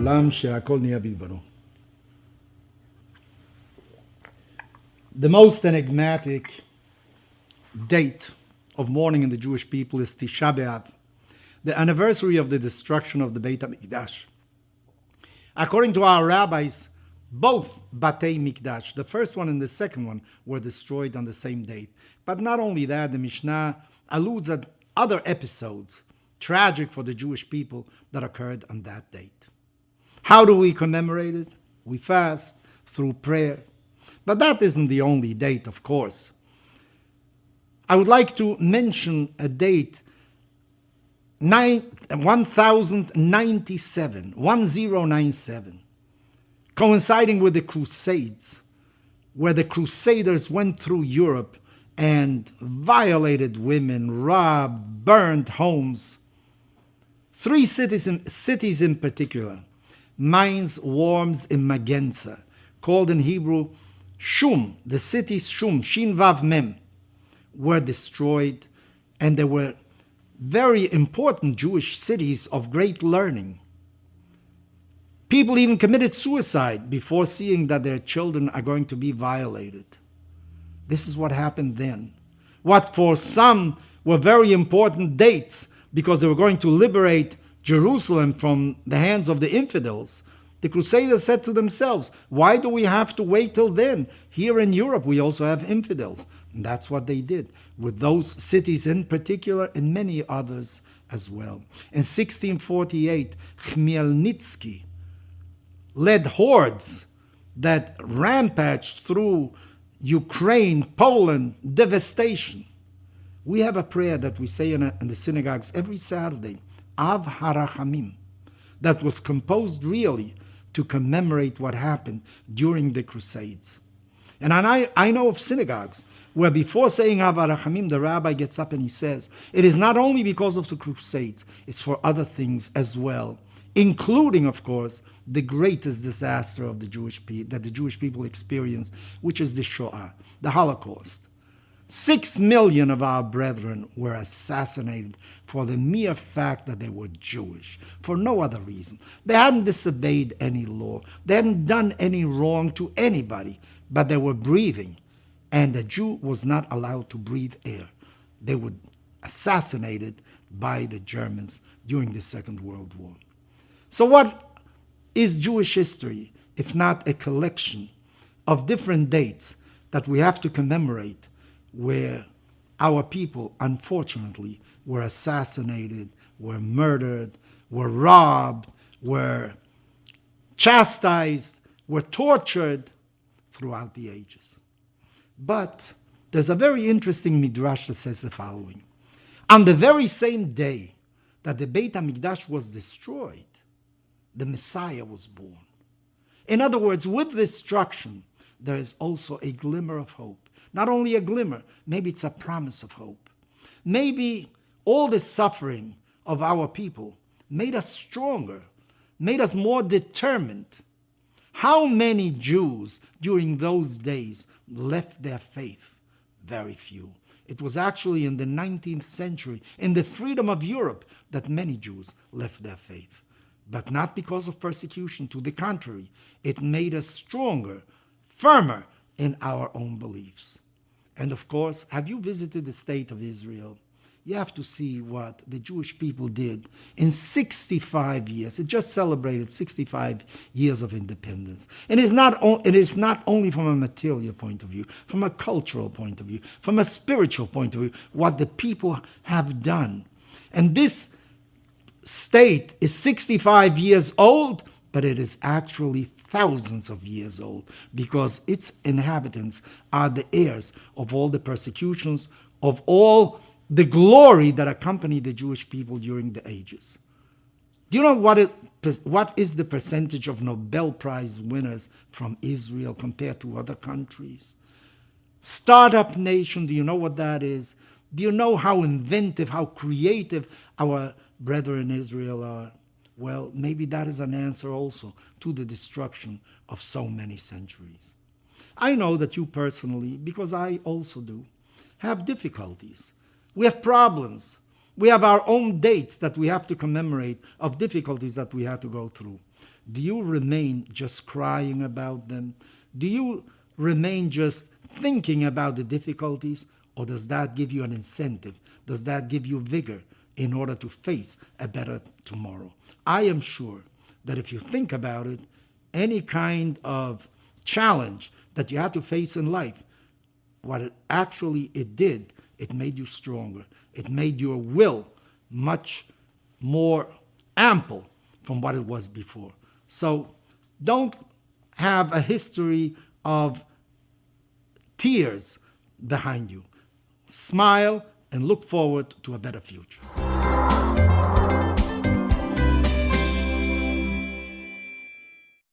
לעולם שהכל נהיה בדברו. The most enigmatic date of mourning in the Jewish people is Tisha B'Av, the anniversary of the destruction of the Beit HaMikdash. According to our rabbis, both Batei Mikdash, the first one and the second one, were destroyed on the same date. But not only that, the Mishnah alludes at other episodes, tragic for the Jewish people, that occurred on that date. How do we commemorate it? We fast through prayer. But that isn't the only date, of course. I would like to mention a date, 1097, coinciding with the Crusades, where the Crusaders went through Europe and violated women, robbed, burned homes. Three cities in particular, Mainz, Worms, and Magenza, called in Hebrew Shum, the cities Shum, Shin Vav Mem, were destroyed, and they were very important Jewish cities of great learning. People even committed suicide before seeing that their children are going to be violated. This is what happened then. What for some were very important dates because they were going to liberate Jerusalem from the hands of the infidels, the Crusaders said to themselves, why do we have to wait till then? Here in Europe we also have infidels. And that's what they did with those cities in particular and many others as well. In 1648, Khmelnytsky led hordes that rampaged through Ukraine, Poland, devastation. We have a prayer that we say in the synagogues every Saturday, Av Harachamim, that was composed really to commemorate what happened during the Crusades. And I know of synagogues where before saying Av Harachamim, the rabbi gets up and he says, it is not only because of the Crusades, it's for other things as well, including, of course, the greatest disaster of the that the Jewish people experienced, which is the Shoah, the Holocaust. 6 million of our brethren were assassinated for the mere fact that they were Jewish, for no other reason. They hadn't disobeyed any law. They hadn't done any wrong to anybody, but they were breathing, and a Jew was not allowed to breathe air. They were assassinated by the Germans during the Second World War. So what is Jewish history, if not a collection of different dates that we have to commemorate where our people, unfortunately, were assassinated, were murdered, were robbed, were chastised, were tortured throughout the ages. But there's a very interesting midrash that says the following. On the very same day that the Beit HaMikdash was destroyed, the Messiah was born. In other words, with destruction, there is also a glimmer of hope. Not only a glimmer, maybe it's a promise of hope. Maybe all the suffering of our people made us stronger, made us more determined. How many Jews during those days left their faith? Very few. It was actually in the 19th century, in the freedom of Europe, that many Jews left their faith. But not because of persecution. To the contrary, it made us stronger, firmer in our own beliefs. And of course, have you visited the state of Israel? You have to see what the Jewish people did in 65 years. It just celebrated 65 years of independence. And it is not only from a material point of view, from a cultural point of view, from a spiritual point of view, what the people have done. And this state is 65 years old, but it is actually thousands of years old because its inhabitants are the heirs of all the persecutions, of all the glory that accompanied the Jewish people during the ages. Do you know what is the percentage of Nobel Prize winners from Israel compared to other countries? Startup nation, do you know what that is? Do you know how inventive, how creative our brethren in Israel are? Well, maybe that is an answer also to the destruction of so many centuries. I know that you personally, because I also do, have difficulties. We have problems. We have our own dates that we have to commemorate of difficulties that we had to go through. Do you remain just crying about them? Do you remain just thinking about the difficulties? Or does that give you an incentive? Does that give you vigor in order to face a better tomorrow? I am sure that if you think about it, any kind of challenge that you had to face in life, what it did, it made you stronger. It made your will much more ample from what it was before. So don't have a history of tears behind you. Smile and look forward to a better future.